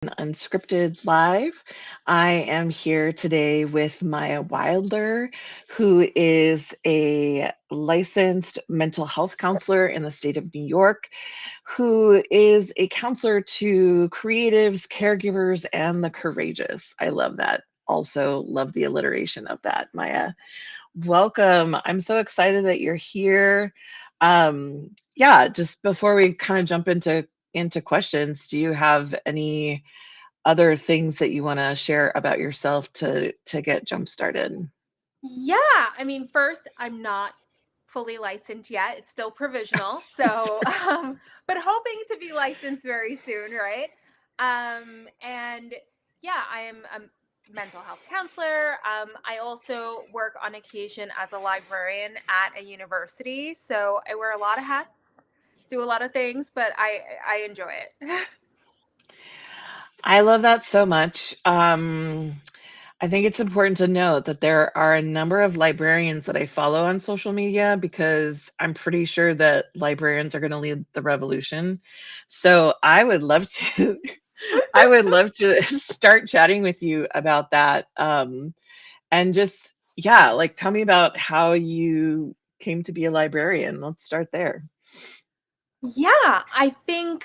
Unscripted Live. I am here today with Maya Wilder, who is a licensed mental health counselor in the state of New York, who is a counselor to creatives, caregivers, and the courageous. I love that. Also, love the alliteration of that, Maya. Welcome. I'm so excited that you're here. Yeah, just before we kind of jump into questions, do you have any other things that you want to share about yourself to get jump started? Yeah, I mean, first, I'm not fully licensed yet. It's still provisional. So, but hoping to be licensed very soon, right? And yeah, I am a mental health counselor. I also work on occasion as a librarian at a university. So I wear a lot of hats, do a lot of things, but I enjoy it. I love that so much. I think it's important to note that there are a number of librarians that I follow on social media because I'm pretty sure that librarians are going to lead the revolution. So I would love to, I would love to start chatting with you about that. And just, yeah, like tell me about how you came to be a librarian. Let's start there. Yeah, I think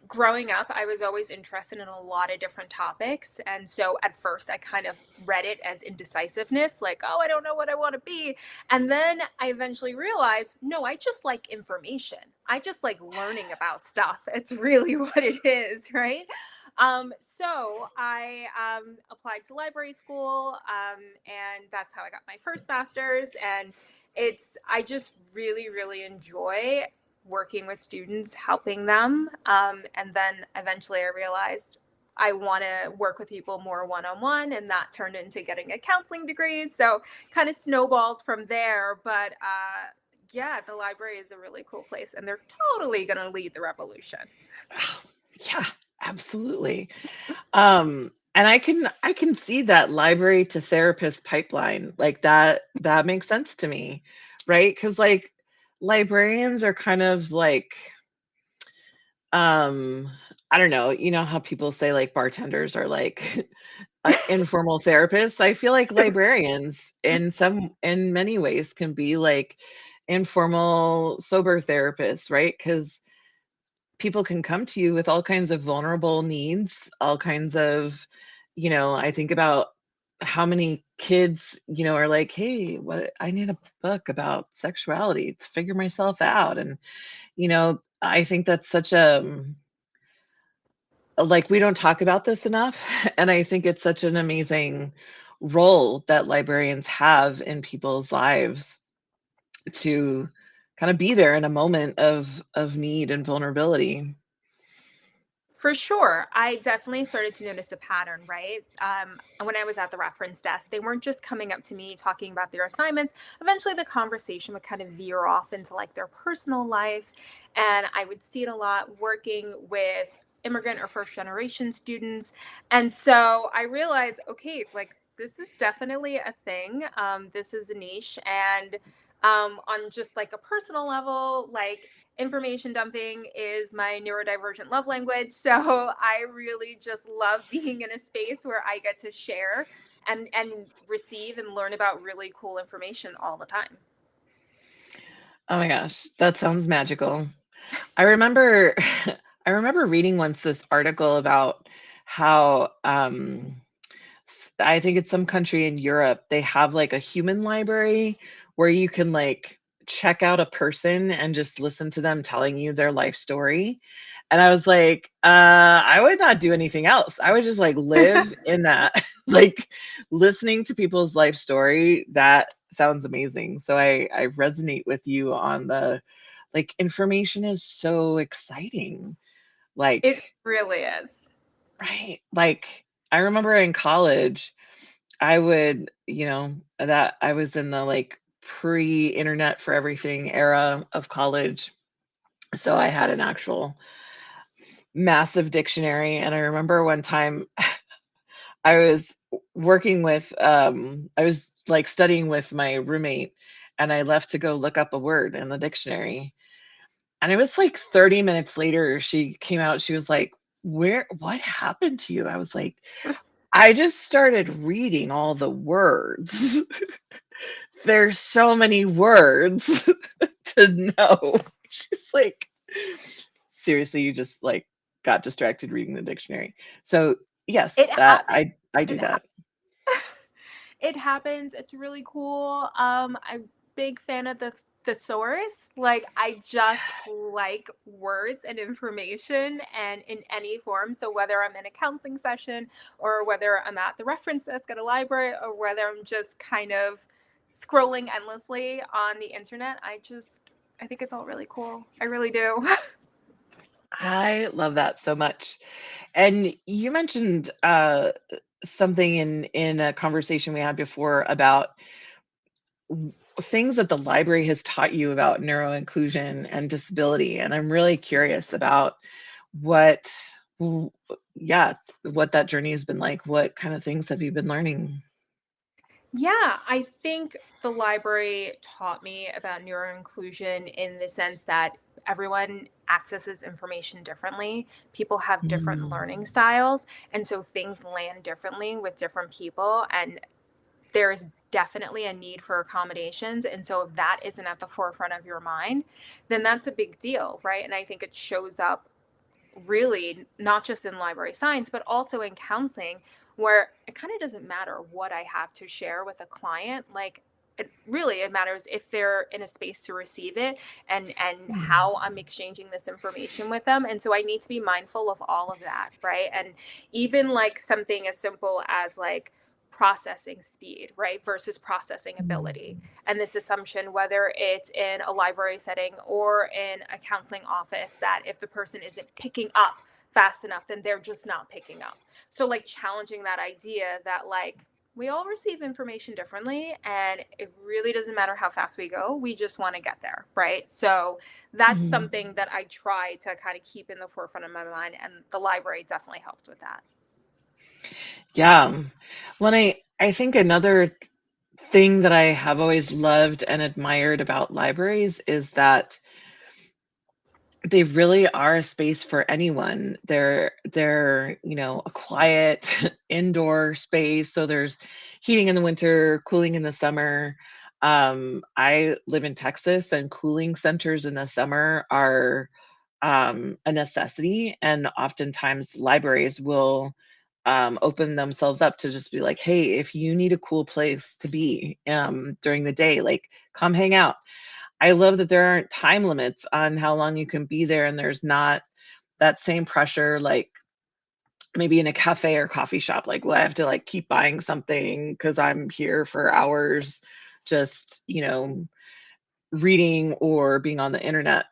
growing up, I was always interested in a lot of different topics. And so at first, I kind of read it as indecisiveness, like, oh, I don't know what I want to be. And then I eventually realized, no, I just like information. I just like learning about stuff. It's really what it is, right? So I applied to library school, and that's how I got my first master's. And I just really, really enjoy working with students, helping them. And then eventually I realized I want to work with people more one on one, and that turned into getting a counseling degree. So kind of snowballed from there. But yeah, the library is a really cool place, and they're totally going to lead the revolution. Yeah, absolutely. And I can see that library to therapist pipeline. Like that makes sense to me, right? Because like librarians are kind of like um I don't know, you know how people say like bartenders are like informal therapists. I feel like librarians in many ways can be like informal sober therapists, right? Because people can come to you with all kinds of vulnerable needs, all kinds of, I think about how many kids, are like, hey, what I need a book about sexuality to figure myself out. And, I think that's such like we don't talk about this enough. And I think it's such an amazing role that librarians have in people's lives to kind of be there in a moment of need and vulnerability. For sure. I definitely started to notice a pattern, right? When I was at the reference desk, they weren't just coming up to me talking about their assignments. Eventually, the conversation would kind of veer off into like their personal life. And I would see it a lot working with immigrant or first generation students. And so I realized, okay, like this is definitely a thing. This is a niche. And on just like a personal level, like information dumping is my neurodivergent love language. So I really just love being in a space where I get to share and receive and learn about really cool information all the time. Oh my gosh, that sounds magical. I remember I remember reading once this article about how I think it's some country in Europe, they have like a human library where you can like check out a person and just listen to them telling you their life story. And I was like, I would not do anything else. I would just like live in that, like listening to people's life story. That sounds amazing. So I resonate with you on the like information is so exciting. Like, It really is. right. Like I remember in college, I would, that I was in the like pre-internet for everything era of college. So I had an actual massive dictionary. And I remember one time I was working with, I was like studying with my roommate and I left to go look up a word in the dictionary. And it was like 30 minutes later, she came out. She was like, what happened to you? I was like, I just started reading all the words. There's so many words to know. She's like, seriously, you just like got distracted reading the dictionary. So yes, It that happens. I do It that. happens. It happens. It's really cool. I'm big fan of the thesaurus. Like I just like words and information and in any form. So whether I'm in a counseling session or whether I'm at the reference desk at a library or whether I'm just kind of scrolling endlessly on the internet, I think it's all really cool. I really do. I love that so much. And you mentioned something in a conversation we had before about things that the library has taught you about neuroinclusion and disability. And I'm really curious about what, w- yeah, what that journey has been like. What kind of things have you been learning? Yeah, I think the library taught me about neuroinclusion in the sense that everyone accesses information differently. People have different Mm, learning styles, and so things land differently with different people. And there's definitely a need for accommodations. And so if that isn't at the forefront of your mind, then that's a big deal, right? And I think it shows up really not just in library science but also in counseling, where it kind of doesn't matter what I have to share with a client. Like it matters if they're in a space to receive it and mm, how I'm exchanging this information with them. And so I need to be mindful of all of that, right? And even like something as simple as like processing speed, right, versus processing ability. mm, And this assumption, whether it's in a library setting or in a counseling office, that if the person isn't picking up fast enough, then they're just not picking up. So, like, challenging that idea that, like, we all receive information differently and it really doesn't matter how fast we go. We just want to get there, right? So, that's mm. something that I try to kind of keep in the forefront of my mind. And the library definitely helped with that. Yeah. When I think another thing that I have always loved and admired about libraries is that they really are a space for anyone. They're, a quiet indoor space, so there's heating in the winter, cooling in the summer. I live in Texas, and cooling centers in the summer are a necessity, and oftentimes libraries will open themselves up to just be like, "Hey, if you need a cool place to be during the day, like come hang out." I love that there aren't time limits on how long you can be there, and there's not that same pressure like maybe in a cafe or coffee shop, like, well, I have to like keep buying something because I'm here for hours just, reading or being on the internet.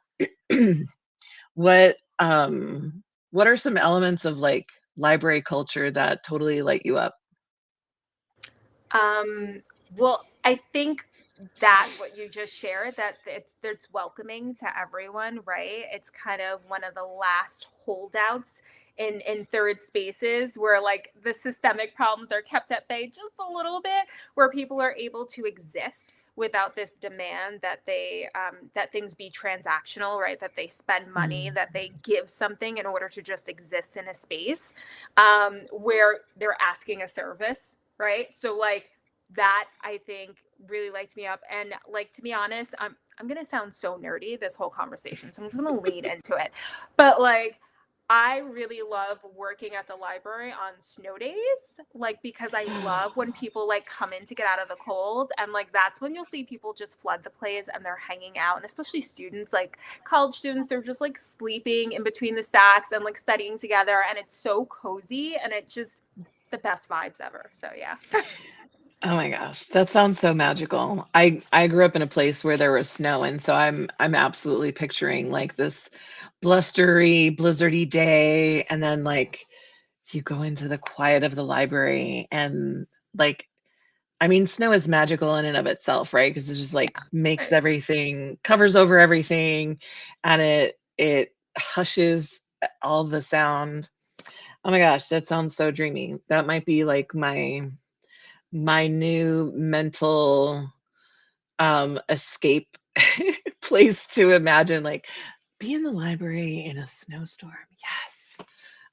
What what are some elements of like library culture that totally light you up? Um, well, I think that what you just shared, that it's welcoming to everyone, right? It's kind of one of the last holdouts in third spaces where like the systemic problems are kept at bay just a little bit, where people are able to exist without this demand that that things be transactional, right? That they spend money, Mm, that they give something in order to just exist in a space, where they're asking a service, right? So like that I think really lights me up. And like to be honest, I'm gonna sound so nerdy this whole conversation, so I'm just gonna lean into it. But like I really love working at the library on snow days, like because I love when people like come in to get out of the cold, and like that's when you'll see people just flood the place and they're hanging out, and especially students, like college students, they're just like sleeping in between the stacks and like studying together, and it's so cozy and it just the best vibes ever. So yeah. oh my gosh, that sounds so magical. I grew up in a place where there was snow, and so I'm absolutely picturing like this blustery, blizzardy day, and then like you go into the quiet of the library and like I mean, snow is magical in and of itself, right? Because it just like makes everything, covers over everything, and it hushes all the sound. Oh my gosh, that sounds so dreamy. That might be like my new mental escape place to imagine, like be in the library in a snowstorm. Yes.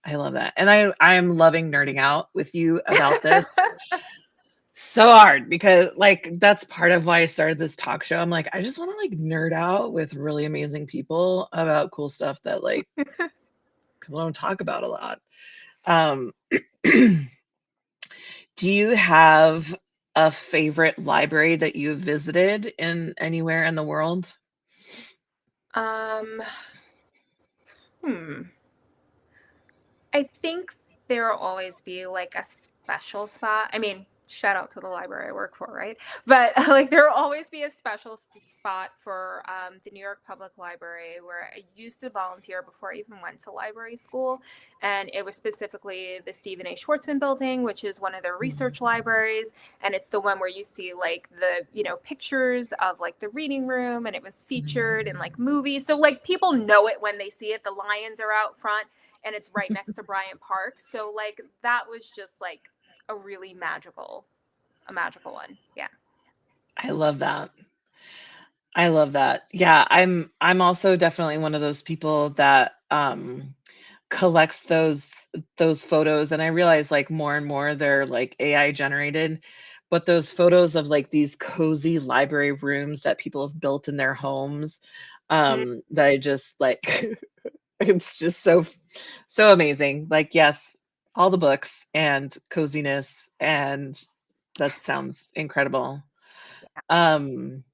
I love that. And I'm loving nerding out with you about this so hard because like that's part of why I started this talk show. I'm like, I just want to like nerd out with really amazing people about cool stuff that like people don't talk about a lot. Um, do you have a favorite library that you've visited in anywhere in the world? Um, hmm. I think there'll always be like a special spot. I mean, shout out to the library I work for, right? But like there'll always be a special spot for the New York Public Library where I used to volunteer before I even went to library school. And it was specifically the Stephen A. Schwartzman building, which is one of their Mm. research libraries. And it's the one where you see like the, pictures of like the reading room, and it was featured in like movies. So like people know it when they see it. The lions are out front, and it's right next to Bryant Park. So like that was just like a really magical one. Yeah. I love that. I love that. Yeah, I'm also definitely one of those people that collects those photos, and I realize like more and more they're like AI generated, but those photos of like these cozy library rooms that people have built in their homes, Mm, that I just like it's just so amazing. Like yes, all the books and coziness, and that sounds incredible. Um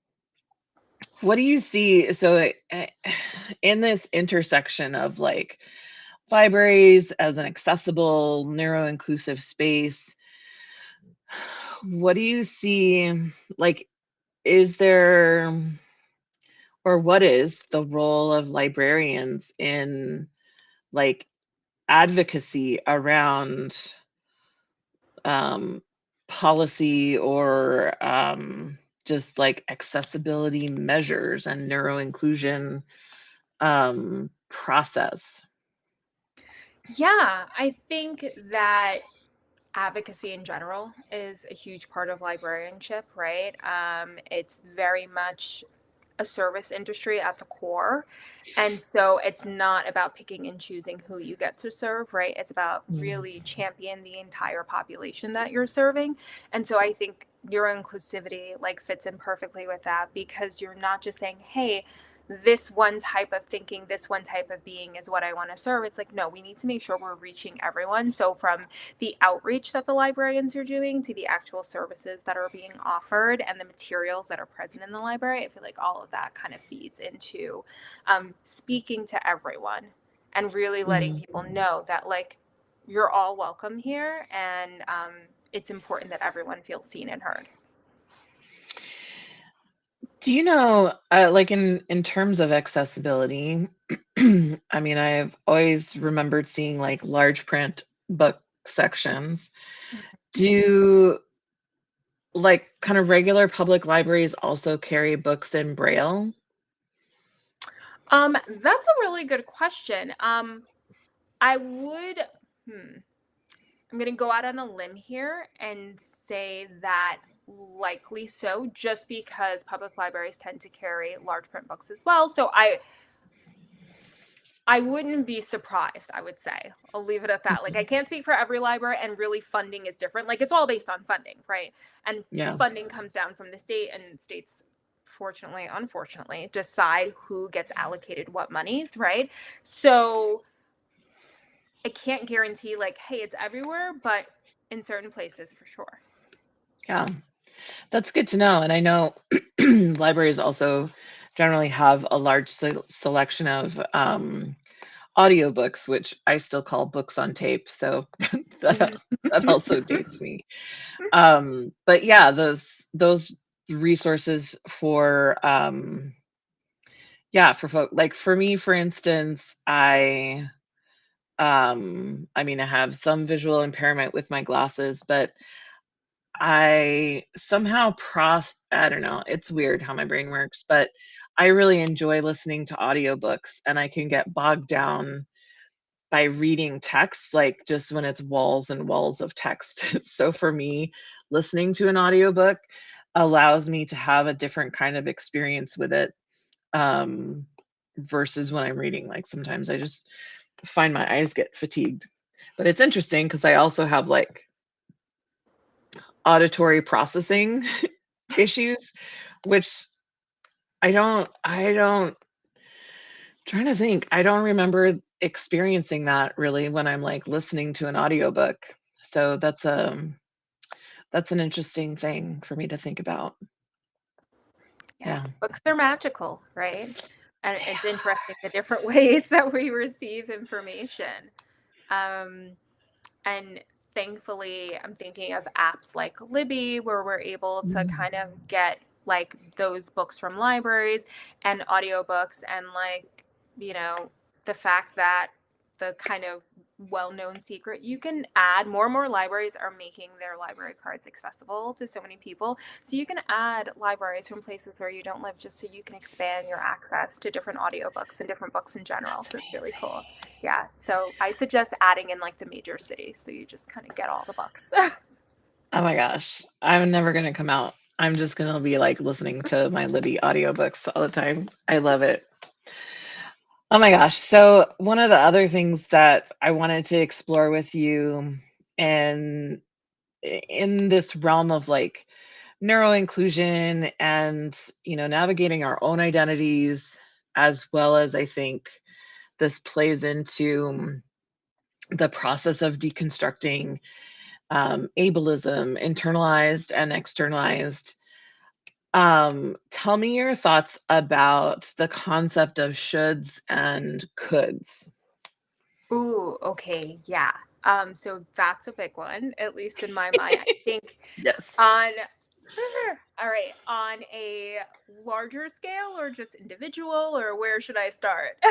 what do you see? So, in this intersection of like libraries as an accessible, neuro-inclusive space, what do you see? Like, is there or what is the role of librarians in like advocacy around um, policy or just like accessibility measures and neuro-inclusion process? yeah, I think that advocacy in general is a huge part of librarianship, right? It's very much a service industry at the core. And so it's not about picking and choosing who you get to serve, right? It's about Mm, really champion the entire population that you're serving. And so I think neuroinclusivity like fits in perfectly with that, because you're not just saying, hey, this one type of thinking, this one type of being is what I want to serve. It's like, no, we need to make sure we're reaching everyone. So from the outreach that the librarians are doing to the actual services that are being offered and the materials that are present in the library, I feel like all of that kind of feeds into speaking to everyone and really letting mm. people know that like you're all welcome here, and it's important that everyone feels seen and heard. Do you know, like in terms of accessibility, I mean, I've always remembered seeing like large print book sections. Do like kind of regular public libraries also carry books in Braille? That's a really good question. I would, hmm, I'm going to go out on a limb here and say that likely so, just because public libraries tend to carry large print books as well. So I wouldn't be surprised, I would say. I'll leave it at that. Like, I Mhm. can't speak for every library, and really funding is different. Like, it's all based on funding, right? And Yeah, funding comes down from the state, and states, fortunately, unfortunately, decide who gets allocated what monies, right? So I can't guarantee, like, hey, it's everywhere, but in certain places for sure. yeah. That's good to know. And I know libraries also generally have a large selection of audiobooks, which I still call books on tape. So that Mhm. that also dates me. But yeah, those resources for yeah, for folk like for me, for instance, I mean I have some visual impairment with my glasses, but I somehow I don't know, it's weird how my brain works, but I really enjoy listening to audiobooks, and I can get bogged down by reading text, like, just when it's walls and walls of text. So for me, listening to an audiobook allows me to have a different kind of experience with it, um, versus when I'm reading, like, sometimes I just find my eyes get fatigued. But it's interesting because I also have like auditory processing issues, which I don't trying to think. I don't remember experiencing that really when I'm like listening to an audiobook. So that's an interesting thing for me to think about. Yeah, Yeah. books are magical, right? And it's interesting the different ways that we receive information. Um, and thankfully, I'm thinking of apps like Libby, where we're able to Mm. kind of get like those books from libraries and audiobooks, and like, you know, the fact that the kind of well-known secret you can add more and more libraries are making their library cards accessible to so many people, so you can add libraries from places where you don't live, just so you can expand your access to different audiobooks and different books in general. That's So it's really amazing. cool. Yeah, so I suggest adding in like the major cities so you just kind of get all the books. Oh my gosh. I'm never gonna come out. I'm just gonna be like listening to my Libby audiobooks all the time. I love it. Oh my gosh. So one of the other things that I wanted to explore with you and in this realm of like neuroinclusion and navigating our own identities, as well as I think this plays into the process of deconstructing ableism, internalized and externalized. Tell me your thoughts about the concept of shoulds and coulds. Ooh, okay, yeah. So that's a big one, at least in my mind. I think Yes. on all right, on a larger scale or just individual, or where should I start?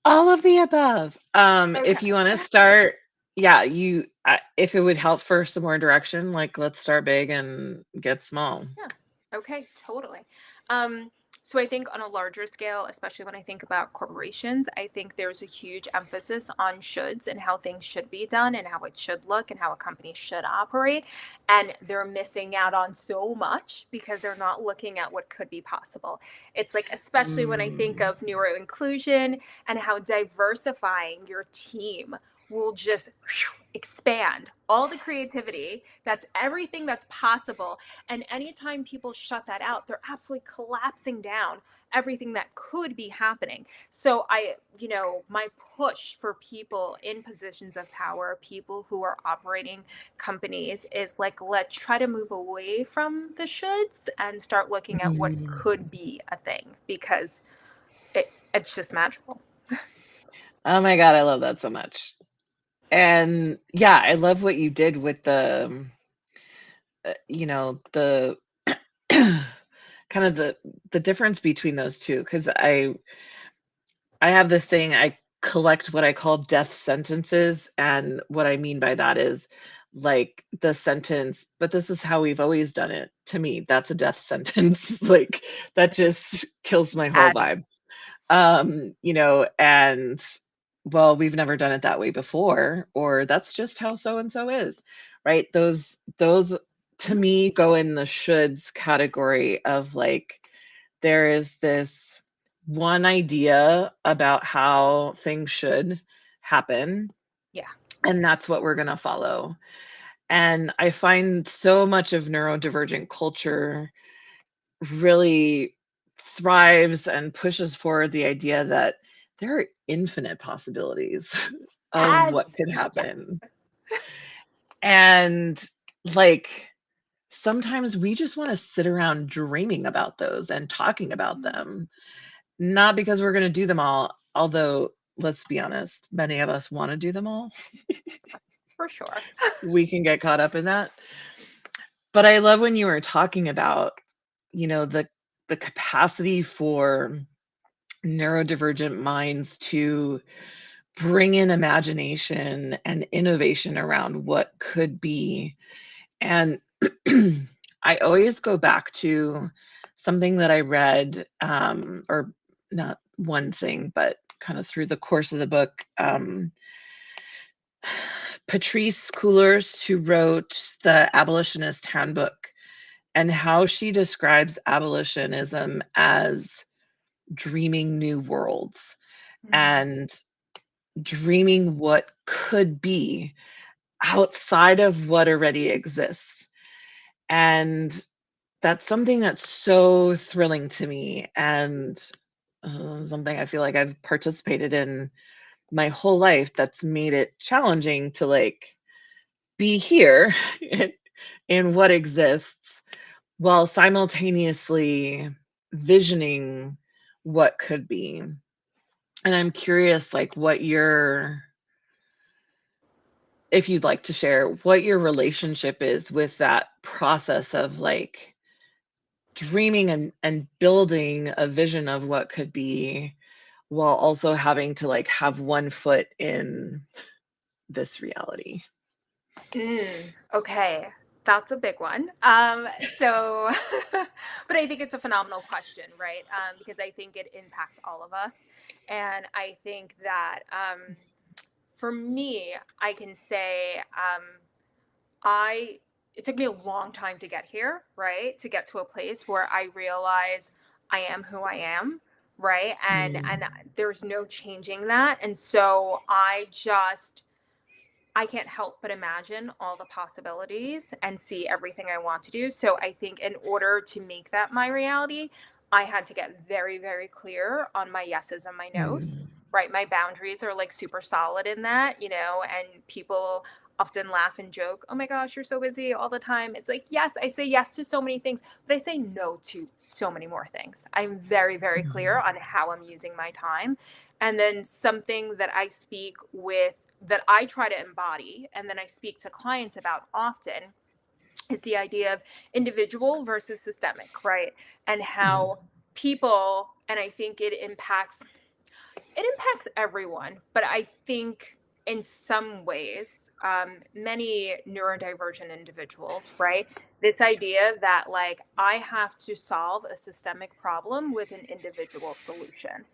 All of the above. If you Okay. want to start, yeah, if it would help for some more direction, like let's start big and get small. Yeah. Okay, totally. Um, so I think on a larger scale, especially when I think about corporations, I think there's a huge emphasis on shoulds and how things should be done and how it should look and how a company should operate. And they're missing out on so much because they're not looking at what could be possible. It's like, especially when I think Mm. of neuroinclusion and how diversifying your team will just expand all the creativity. That's everything that's possible, and anytime people shut that out, they're absolutely collapsing down everything that could be happening. So my push for people in positions of power, people who are operating companies, is like, let's try to move away from the shoulds and start looking at what Mm. could be a thing, because it's just magical. Oh my God, I love that so much. And yeah, I love what you did with the kind of the difference between those two, because I have this thing, I collect what I call death sentences, and what I mean by that is like the sentence, "But this is how we've always done it." To me, that's a death sentence. Like that just kills my whole As vibe. And well, we've never done it that way before, or that's just how so and so is, right? Those to me go in the shoulds category of like there is this one idea about how things should happen, yeah, and that's what we're going to follow. And I find so much of neurodivergent culture really thrives and pushes forward the idea that there are infinite possibilities of as what could yes, happen. And like sometimes we just want to sit around dreaming about those and talking about them, not because we're going to do them all, although let's be honest, many of us want to do them all. for sure. We can get caught up in that. But I love when you were talking about, the capacity for neurodivergent minds to bring in imagination and innovation around what could be. And I always go back to something that I read, or not one thing, but kind of through the course of the book. Patrice Coolers, who wrote the Abolitionist Handbook, and how she describes abolitionism as dreaming new worlds. Mm, And dreaming what could be outside of what already exists. And that's something that's so thrilling to me, and something I feel like I've participated in my whole life, that's made it challenging to like be here in, in what exists while simultaneously visioning what could be. And I'm curious, like, what your, if you'd like to share, what your relationship is with that process of like dreaming and building a vision of what could be while also having to like have one foot in this reality. Okay, that's a big one. So, but I think it's a phenomenal question, right? Because I think it impacts all of us. And I think that for me, I can say I it took me a long time to get here, right? To get to a place where I realize I am who I am, right? And Mm, there's no changing that. And so I can't help but imagine all the possibilities and see everything I want to do. So I think in order to make that my reality, I had to get very, very clear on my yeses and my nos, mm, right? My boundaries are like super solid in that, and people often laugh and joke, oh my gosh, you're so busy all the time. It's like, yes, I say yes to so many things, but I say no to so many more things. I'm very, very clear mm, on how I'm using my time. And then something that I speak with that I try to embody and then I speak to clients about often is the idea of individual versus systemic, right? And mm, how people, and I think it impacts everyone, but I think in some ways, many neurodivergent individuals, right? This idea that like I have to solve a systemic problem with an individual solution.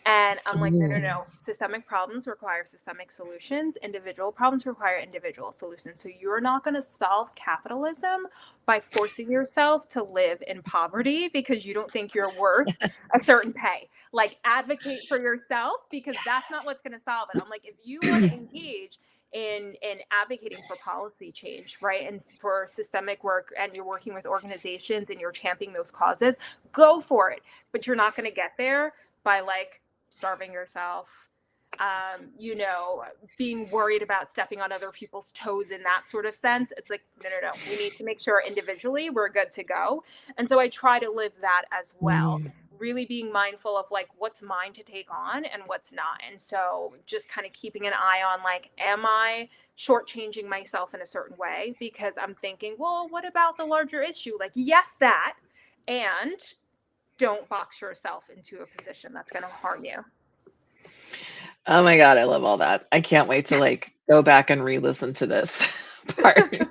And I'm like, no, no, mm. no. Systemic problems require systemic solutions. Individual problems require individual solutions. So you're not going to solve capitalism by forcing yourself to live in poverty because you don't think you're worth a certain pay. Like, advocate for yourself because that's not what's going to solve it. I'm like, if you want to engage in advocating for policy change, right, and for systemic work, and you're working with organizations and you're championing those causes, go for it. But you're not going to get there by like starving yourself, being worried about stepping on other people's toes in that sort of sense. It's like, no, no, no. We need to make sure individually we're good to go. And so I try to live that as well, Mm. really being mindful of like what's mine to take on and what's not. And so just kind of keeping an eye on like, am I shortchanging myself in a certain way? Because I'm thinking, well, what about the larger issue? Like, yes, that. And don't box yourself into a position that's going to harm you. Oh my God, I love all that. I can't wait to like go back and re-listen to this part.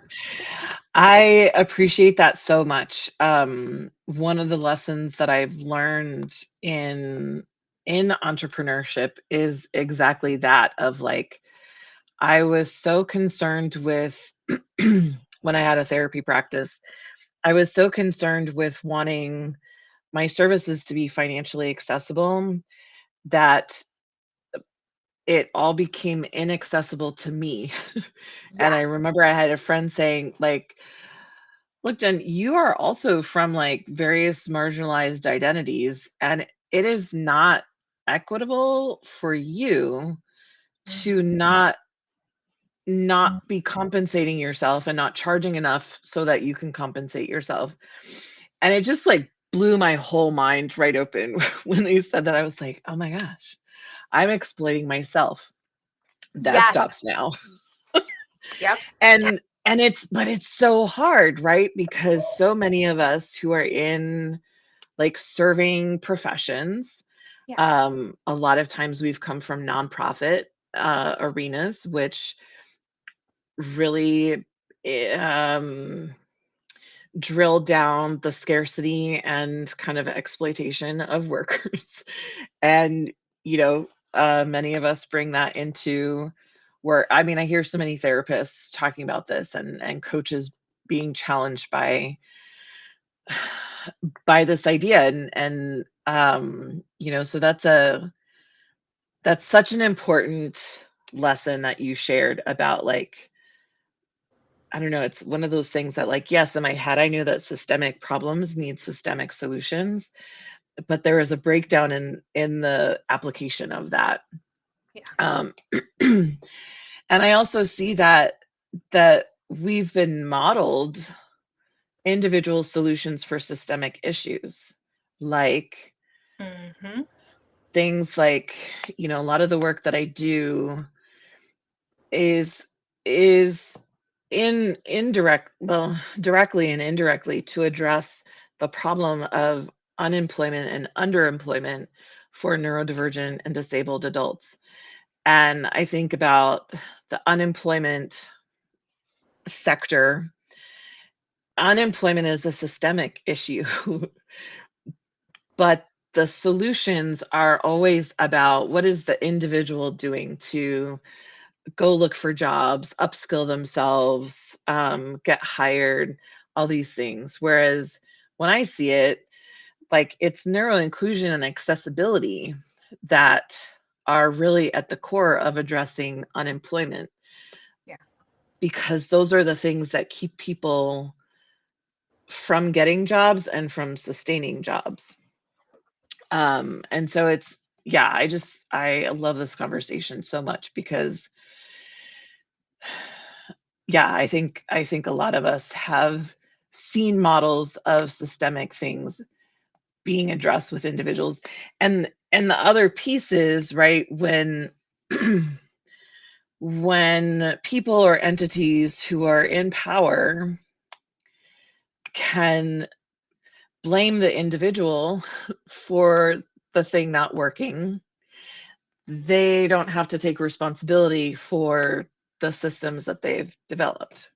I appreciate that so much. One of the lessons that I've learned in entrepreneurship is exactly that, of like I was so concerned with when I had a therapy practice, I was so concerned with wanting my services to be financially accessible that it all became inaccessible to me. And I Yes. remember I had a friend saying, like, look, Jen, you are also from like various marginalized identities, and it is not equitable for you to Mhm. not be compensating yourself and not charging enough so that you can compensate yourself. And it just like blew my whole mind right open when they said that. I was like, oh my gosh, I'm exploiting myself. That Yes. stops now. Yep. And it's, but it's so hard, right? Because so many of us who are in like serving professions, Yeah. a lot of times we've come from nonprofit arenas, which really um, drill down the scarcity and kind of exploitation of workers. And, you know, many of us bring that into work. I mean, I hear so many therapists talking about this, and coaches being challenged by this idea. And so that's That's such an important lesson that you shared about, like, I don't know, it's one of those things that, like, yes, in my head, I knew that systemic problems need systemic solutions, but there is a breakdown in the application of that. Yeah. Um, and I also see that we've been modeled individual solutions for systemic issues, like Hmm. things like, a lot of the work that I do is is in indirect well, directly and indirectly to address the problem of unemployment and underemployment for neurodivergent and disabled adults. And I think about the unemployment sector. Unemployment is a systemic issue, but the solutions are always about what is the individual doing to go look for jobs, upskill themselves, get hired, all these things. Whereas when I see it, like, it's neuroinclusion and accessibility that are really at the core of addressing unemployment, Yeah. because those are the things that keep people from getting jobs and from sustaining jobs. And so it's, yeah, I love this conversation so much because, yeah, I think a lot of us have seen models of systemic things being addressed with individuals. And the other piece is, right, when people or entities who are in power can blame the individual for the thing not working, they don't have to take responsibility for the systems that they've developed.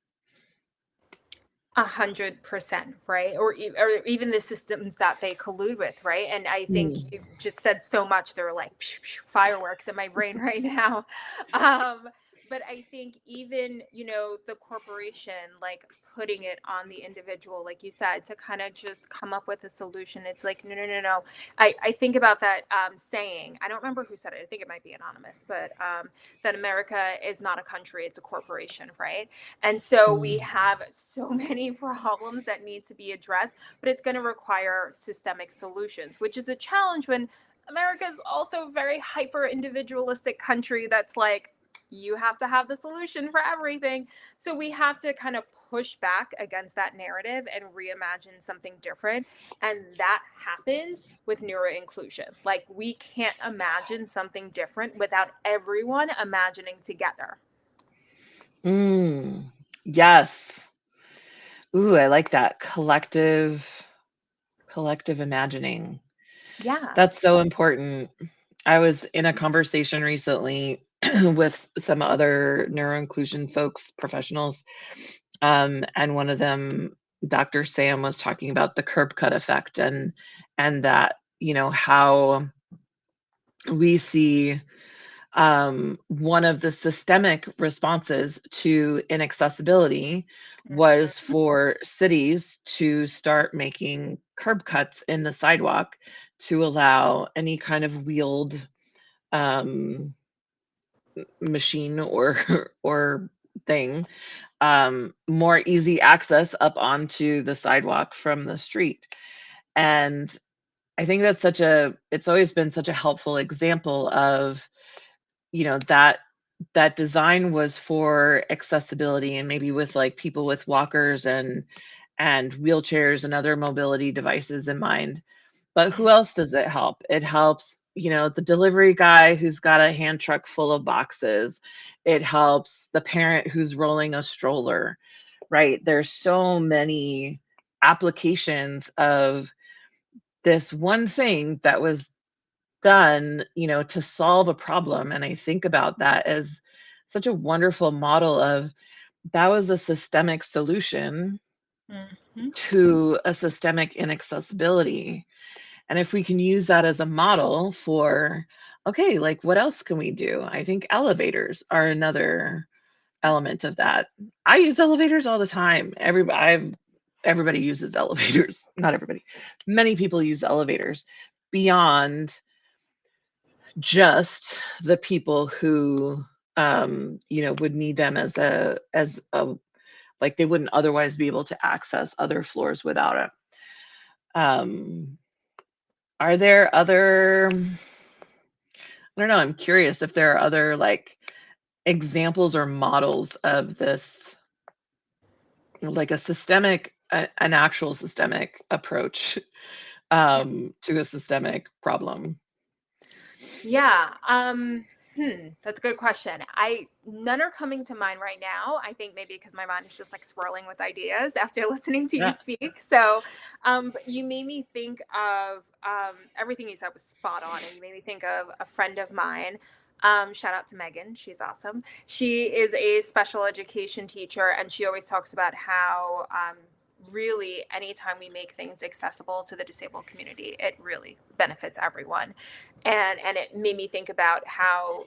100%, right? Or even the systems that they collude with, right? And I think Mm. you just said so much. There were like fireworks in my brain right now. Um, but I think even, the corporation, like putting it on the individual, like you said, to kind of just come up with a solution. It's like, no, no, no, no. I think about that saying. I don't remember who said it. I think it might be anonymous, but that America is not a country, it's a corporation, right? And so we Mm. have so many problems that need to be addressed, but it's going to require systemic solutions, which is a challenge when America is also a very hyper individualistic country that's like, you have to have the solution for everything. So we have to kind of push back against that narrative and reimagine something different. And that happens with neuroinclusion. Like, we can't imagine something different without everyone imagining together. Mm. Yes. Ooh, I like that. Collective imagining. Yeah. That's so important. I was in a conversation recently with some other neuroinclusion folks, professionals, and one of them, Dr. Sam, was talking about the curb cut effect, and that, how we see, one of the systemic responses to inaccessibility was Mhm. for cities to start making curb cuts in the sidewalk to allow any kind of wheeled, um, machine or or thing, more easy access up onto the sidewalk from the street. And I think that's it's always been such a helpful example of, that design was for accessibility, and maybe with, like, people with walkers and wheelchairs and other mobility devices in mind. But who else does it help? It helps, the delivery guy who's got a hand truck full of boxes. It helps the parent who's rolling a stroller, right? There's so many applications of this one thing that was done, to solve a problem. And I think about that as such a wonderful model of, that was a systemic solution Mhm. to a systemic inaccessibility. And if we can use that as a model for, okay, like, what else can we do? I think elevators are another element of that. I use elevators all the time. Everybody uses elevators. Not everybody. Many people use elevators beyond just the people who would need them as a like they wouldn't otherwise be able to access other floors without it. Um, are there other, I don't know, I'm curious if there are other like examples or models of this, like a systemic, an actual systemic approach to a systemic problem. Yeah. That's a good question. None are coming to mind right now. I think maybe because my mind is just like swirling with ideas after listening to you Yeah. speak. So, but you made me think of everything you said was spot on, and you made me think of a friend of mine. Shout out to Megan. She's awesome. She is a special education teacher, and she always talks about how really anytime we make things accessible to the disabled community, it really benefits everyone. And it made me think about how,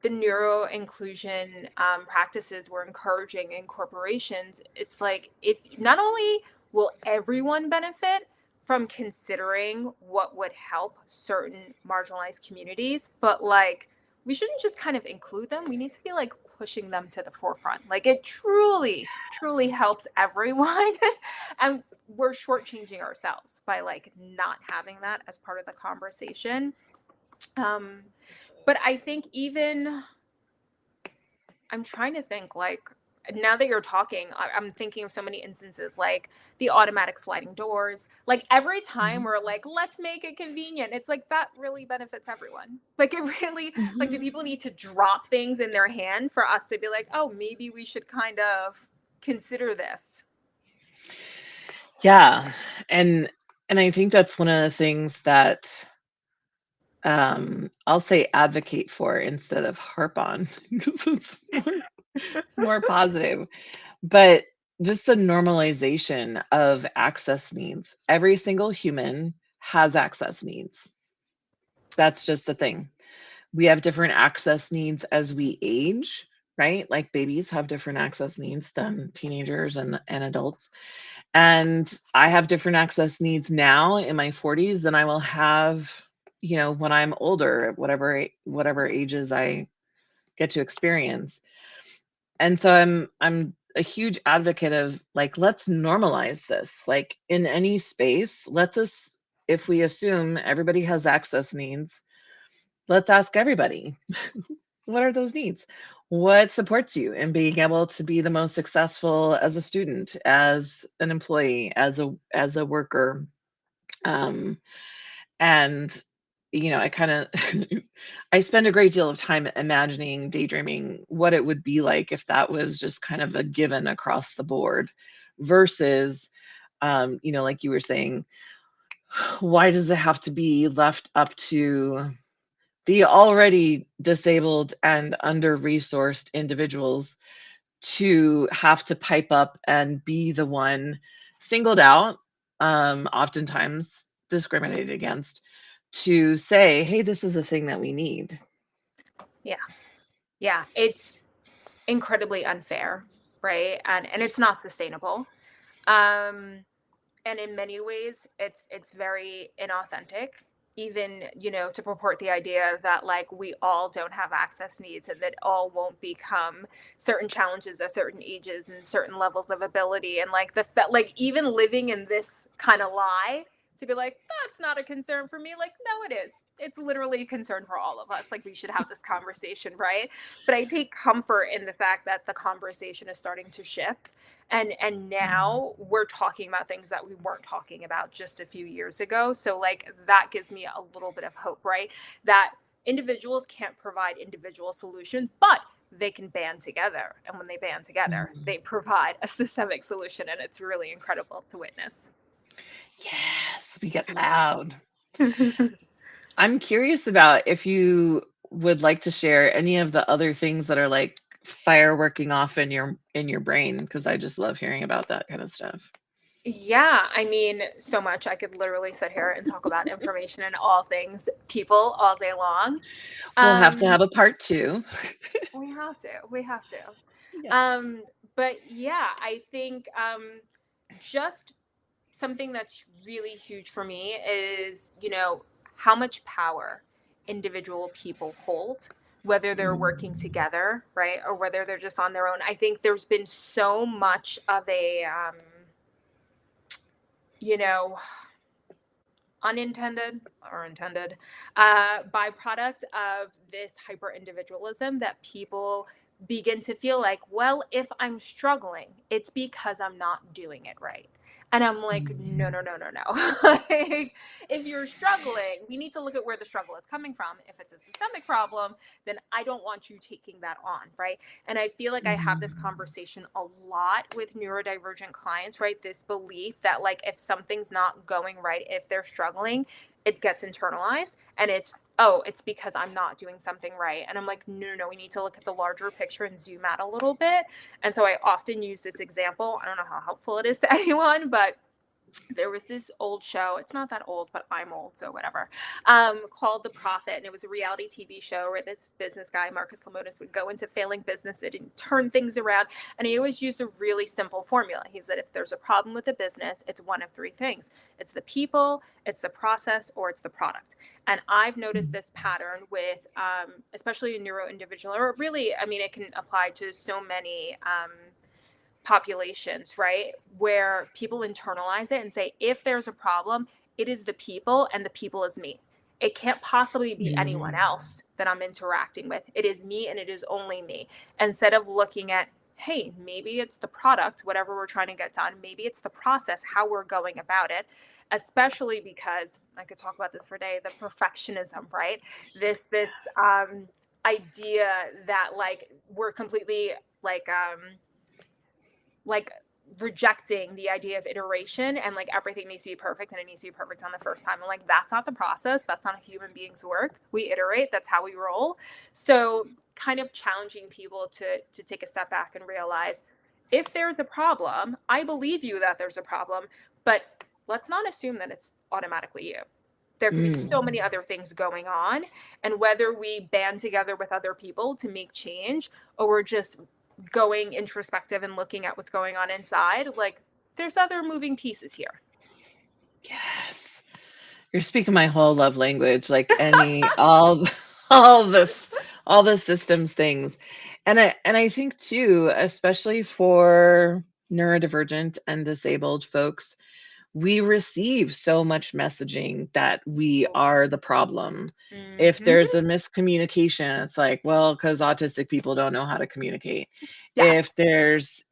the neuroinclusion practices we're encouraging in corporations. It's like, if not only will everyone benefit from considering what would help certain marginalized communities, but like, we shouldn't just kind of include them. We need to be like pushing them to the forefront. Like, it truly, truly helps everyone. And we're shortchanging ourselves by like not having that as part of the conversation. Um, but I think even I'm trying to think like, now that you're talking, I'm thinking of so many instances like the automatic sliding doors. Like every time Mhm. we're like, let's make it convenient. It's like that really benefits everyone. Like it really, like, do Mhm. people need to drop things in their hand for us to be like, oh, maybe we should kind of consider this? Yeah, and I think that's one of the things that I'll say advocate for instead of harp on because it's more positive. But just the normalization of access needs. Every single human has access needs. That's just the thing. We have different access needs as we age, right? Like babies have different access needs than teenagers and adults. And I have different access needs now in my 40s than I will have, when I'm older, whatever ages I get to experience. And so I'm a huge advocate of like, let's normalize this. Like in any space, let's us if we assume everybody has access needs, let's ask everybody, what are those needs? What supports you in being able to be the most successful as a student, as an employee, as a worker? Um, and I kind of I spend a great deal of time imagining, daydreaming what it would be like if that was just kind of a given across the board versus like you were saying, why does it have to be left up to the already disabled and under-resourced individuals to have to pipe up and be the one singled out, oftentimes discriminated against, to say, hey, this is a thing that we need. Yeah. Yeah. It's incredibly unfair, right? And it's not sustainable. Um, and in many ways it's very inauthentic, even, to purport the idea that like we all don't have access needs and that all won't become certain challenges at certain ages and certain levels of ability, and like like even living in this kind of lie to be like, that's not a concern for me. Like, no, it is. It's literally a concern for all of us. Like, we should have this conversation, right? But I take comfort in the fact that the conversation is starting to shift, and Mhm. now we're talking about things that we weren't talking about just a few years ago. So like that gives me a little bit of hope, right? That individuals can't provide individual solutions, but they can band together, and when they band together Mhm. they provide a systemic solution, and it's really incredible to witness. Yes, we get loud. I'm curious about if you would like to share any of the other things that are like fireworking off in your brain, because I just love hearing about that kind of stuff. Yeah, I mean, so much. I could literally sit here and talk about information and all things people all day long. We'll have to Um, have a part two. we have to. We have to. Yes. Um, but yeah, I think just something that's really huge for me is, how much power individual people hold, whether they're working Mm. together, right, or whether they're just on their own. I think there's been so much of a, you know, unintended or intended byproduct of this hyper individualism that people begin to feel like, well, if I'm struggling, it's because I'm not doing it right. And I'm like, no, no, Mm. no, no, no. Like, if you're struggling, we need to look at where the struggle is coming from. If it's a systemic problem, then I don't want you taking that on, right? And I feel like I have this Mm. conversation a lot with neurodivergent clients, right? This belief that, like, if something's not going right, if they're struggling, it gets internalized and it's, oh, it's because I'm not doing something right. And I'm like, no, no, no, we need to look at the larger picture and zoom out a little bit. And so I often use this example. I don't know how helpful it is to anyone, but there was this old show. It's not that old, but I'm old, so whatever. Called The Prophet, and it was a reality TV show where this business guy, Marcus Lemonis, would go into failing businesses and turn things around. And he always used a really simple formula. He said, if there's a problem with a business, it's one of three things: it's the people, it's the process, or it's the product. And I've noticed this pattern with, especially a neuro individual, or really, I mean, it can apply to so many. Populations, right? Where people internalize it and say, if there's a problem, it is the people and the people is me. It can't possibly be anyone Mm. else that I'm interacting with. It is me and it is only me. Instead of looking at, hey, maybe it's the product, whatever we're trying to get done. Maybe it's the process, how we're going about it. Especially because I could talk about this for a day, the perfectionism, right? This idea that, like, we're completely like rejecting the idea of iteration and like everything needs to be perfect and it needs to be perfect on the first time. And like, that's not the process. That's not a human being's work. We iterate. That's how we roll. So kind of challenging people to take a step back and realize, if there's a problem, I believe you that there's a problem, but let's not assume that it's automatically you. There could be so Mm. many other things going on. And whether we band together with other people to make change, or we're just going introspective and looking at what's going on inside, like, there's other moving pieces here. Yes. You're speaking my whole love language, like any all all this all the systems things. And I think too, especially for neurodivergent and disabled folks, we receive so much messaging that we are the problem. If Mm-hmm. there's a miscommunication, it's like, well, because autistic people don't know how to communicate. Yes. If there's,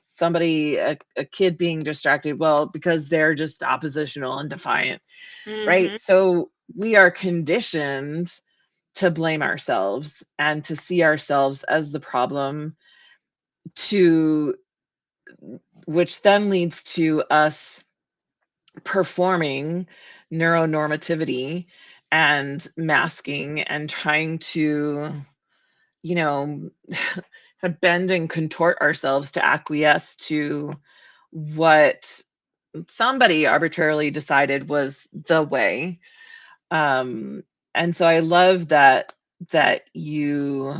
somebody, a kid being distracted, well, because they're just oppositional and defiant, Mm-hmm. right? So we are conditioned to blame ourselves and to see ourselves as the problem, to which then leads to us performing neuronormativity and masking and trying to, you know, bend and contort ourselves to acquiesce to what somebody arbitrarily decided was the way. Um, and so I love that you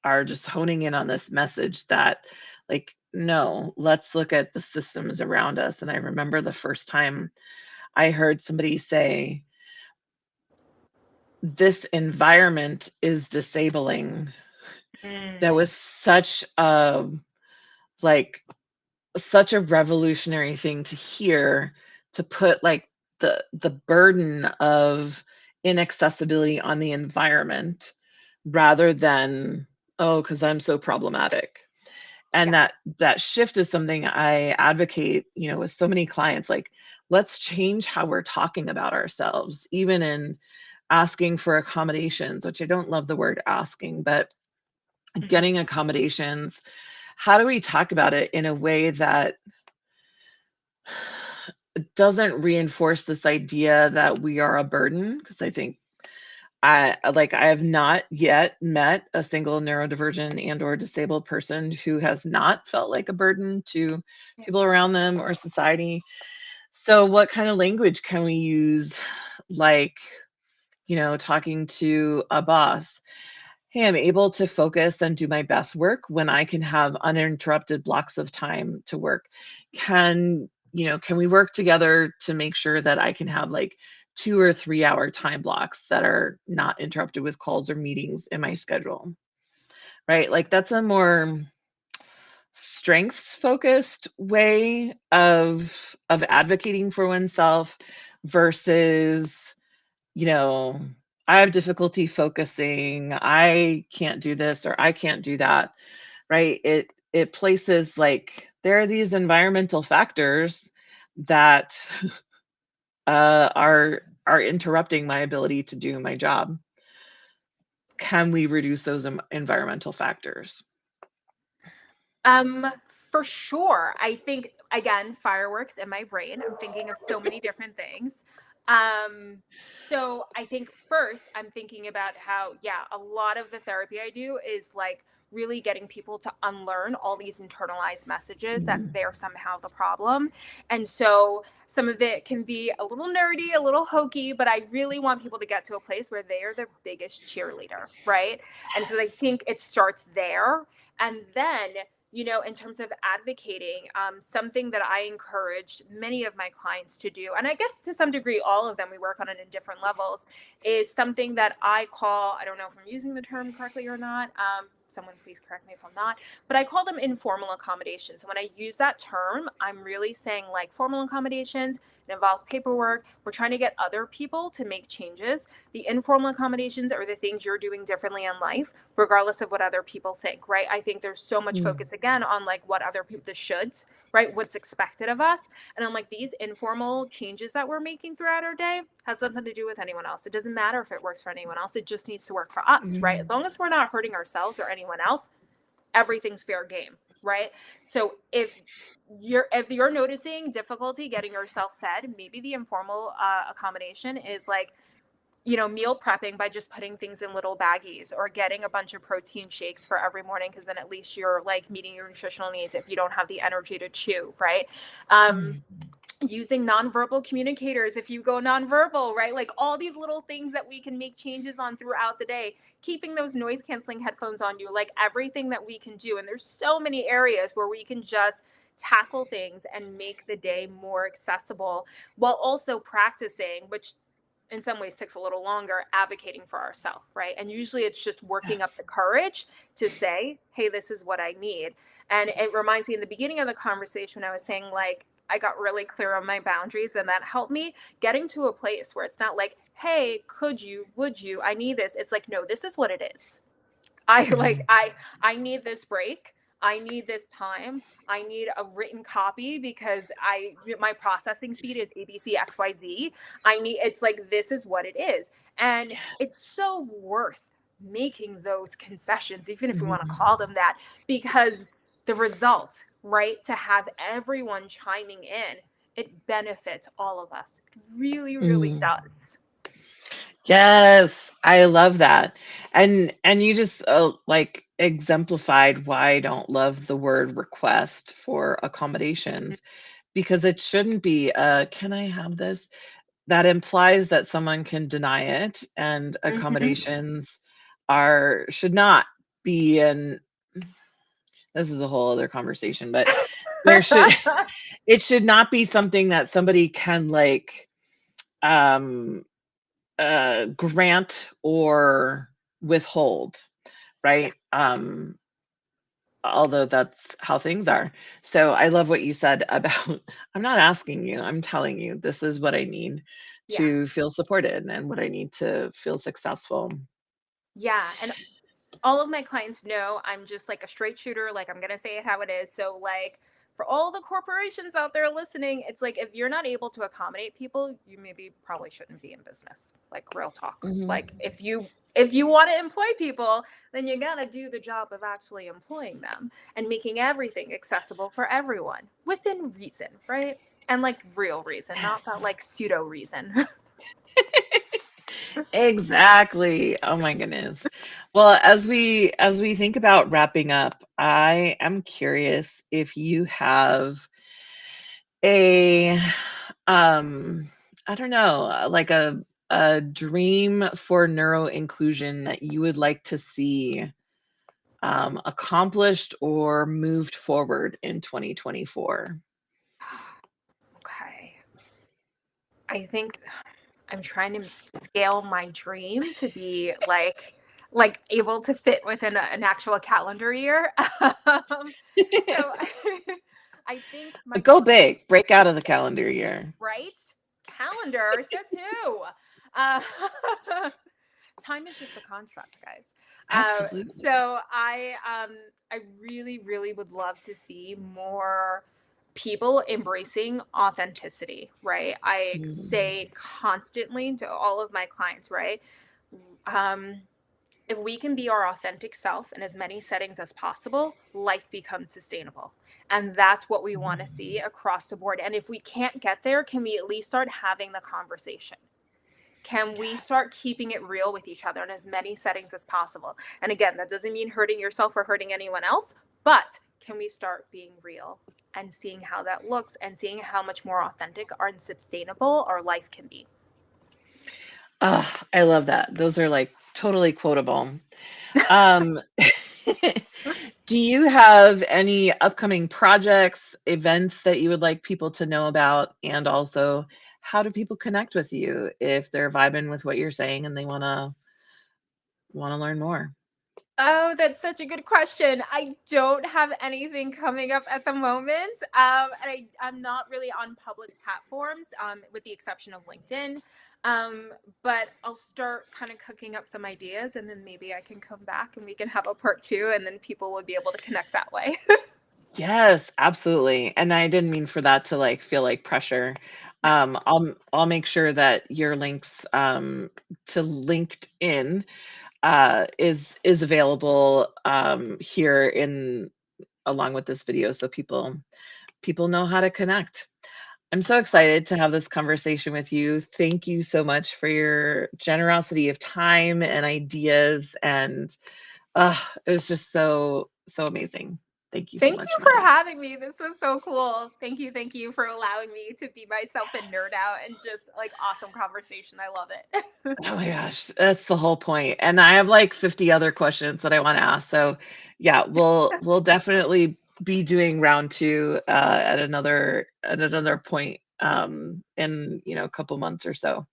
are just honing in on this message that, like, no, let's look at the systems around us. And I remember the first time I heard somebody say, this environment is disabling. That Mm. was like such a revolutionary thing to hear, to put like the burden of inaccessibility on the environment rather than, oh, because I'm so problematic. And Yeah. that shift is something I advocate, with so many clients. Like, let's change how we're talking about ourselves, even in asking for accommodations, which I don't love the word asking, but Mm-hmm. getting accommodations. How do we talk about it in a way that doesn't reinforce this idea that we are a burden? Because I think I have not yet met a single neurodivergent and or disabled person who has not felt like a burden to Yeah. people around them or society. So what kind of language can we use? Like, talking to a boss. Hey, I'm able to focus and do my best work when I can have uninterrupted blocks of time to work. Can we work together to make sure that I can have like 2 or 3 hour time blocks that are not interrupted with calls or meetings in my schedule, right? Like that's a more strengths focused way of advocating for oneself versus, you know, I have difficulty focusing, I can't do this or I can't do that, right? It places like there are these environmental factors that are interrupting my ability to do my job. Can we reduce those environmental factors? Um, for sure. I think again, fireworks in my brain. I'm thinking of so many different things. Um, so I think first I'm thinking about how, yeah, a lot of the therapy I do is like really getting people to unlearn all these internalized messages that Mm, they're somehow the problem. And so some of it can be a little nerdy, a little hokey, but I really want people to get to a place where they are their biggest cheerleader, right? And so I think it starts there. And then in terms of advocating, something that I encouraged many of my clients to do, and I guess to some degree, all of them, we work on it in different levels, is something that I call, I don't know if I'm using the term correctly or not. Someone please correct me if I'm not, but I call them informal accommodations. So when I use that term, I'm really saying like formal accommodations. It involves paperwork. We're trying to get other people to make changes. The informal accommodations are the things you're doing differently in life, regardless of what other people think, right? I think there's so much mm, focus again on like what other people, the shoulds, right? What's expected of us. And I'm like, these informal changes that we're making throughout our day has nothing to do with anyone else. It doesn't matter if it works for anyone else. It just needs to work for us, right? As mm, long as we're not hurting ourselves or anyone else, everything's fair game, right? So if you're noticing difficulty getting yourself fed, maybe the informal accommodation is like meal prepping by just putting things in little baggies or getting a bunch of protein shakes for every morning, because then at least you're like meeting your nutritional needs if you don't have the energy to chew, right? um, mm, Using nonverbal communicators if you go nonverbal, right? Like all these little things that we can make changes on throughout the day, keeping those noise canceling headphones on you, like everything that we can do. And there's so many areas where we can just tackle things and make the day more accessible while also practicing, which in some ways takes a little longer, advocating for ourselves, right? And usually it's just working up the courage to say, hey, this is what I need. And it reminds me in the beginning of the conversation, I was saying, like, I got really clear on my boundaries, and that helped me getting to a place where it's not like, hey, could you, would you, I need this. It's like, no, this is what it is. I like mm, I need this break. I need this time. I need a written copy because my processing speed is ABC XYZ. I need it's like this is what it is. And yes. it's so worth making those concessions, even if we want to Mhm, call them that, because the results, right? To have everyone chiming in, it benefits all of us. It really, really mm. does. Yes, I love that. And you just like exemplified why I don't love the word request for accommodations because it shouldn't be can I have this? That implies that someone can deny it and Mhm. accommodations are should not be an this is a whole other conversation, but there should it should not be something that somebody can like um grant or withhold, Yeah. right? Although that's how things are. So I love what you said about I'm not asking you, I'm telling you this is what I need Yeah. to feel supported and what I need to feel successful. Yeah. And all of my clients know I'm just like a straight shooter. Like, I'm going to say it how it is. So, like, for all the corporations out there listening, it's like if you're not able to accommodate people, you maybe probably shouldn't be in business. Like, real talk. Mhm. Like, if you want to employ people, then you got to do the job of actually employing them and making everything accessible for everyone within reason, right? And like real reason, not that Yes. like pseudo reason. Exactly. Oh my goodness. Well, as we think about wrapping up, I am curious if you have a um I don't know, like a dream for neuroinclusion that you would like to see accomplished or moved forward in 2024. Okay. I think. I'm trying to scale my dream to be like able to fit within an actual calendar year. So I think my Go big, break out of the calendar year. right calendar says who? Uh, time is just a construct, guys. Absolutely. So I really, really would love to see more people embracing authenticity, right? I Mm, say constantly to all of my clients, right? Um, if we can be our authentic self in as many settings as possible, life becomes sustainable. And that's what we want to see mm. across the board. And if we can't get there, can we at least start having the conversation? Can we Yeah. start keeping it real with each other in as many settings as possible? And again, that doesn't mean hurting yourself or hurting anyone else, but can we start being real and seeing how that looks and seeing how much more authentic and sustainable our life can be? I love that. Those are like totally quotable. Um, do you have any upcoming projects, events that you would like people to know about? And also, how do people connect with you if they're vibing with what you're saying and they wanna learn more? Oh, that's such a good question. I don't have anything coming up at the moment. And I'm not really on public platforms, with the exception of LinkedIn. But I'll start kind of cooking up some ideas and then maybe I can come back and we can have a part two and then people will be able to connect that way. Yes, absolutely. And I didn't mean for that to like feel like pressure. No. I'll make sure that your links to LinkedIn is available here in along with this video so people know how to connect. I'm so excited to have this conversation with you. Thank you so much for your generosity of time and ideas and it was just so amazing. Thank you so Thank much, you for Maya. having me. This was so cool. Thank you for allowing me to be myself and nerd out and just like awesome conversation. I love it. Oh my gosh, that's the whole point. And I have like 50 other questions that I want to ask. So yeah, we'll definitely be doing round two at another point in a couple months or so.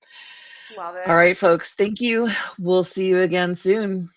Love All it. right, folks, thank you. We'll see you again soon.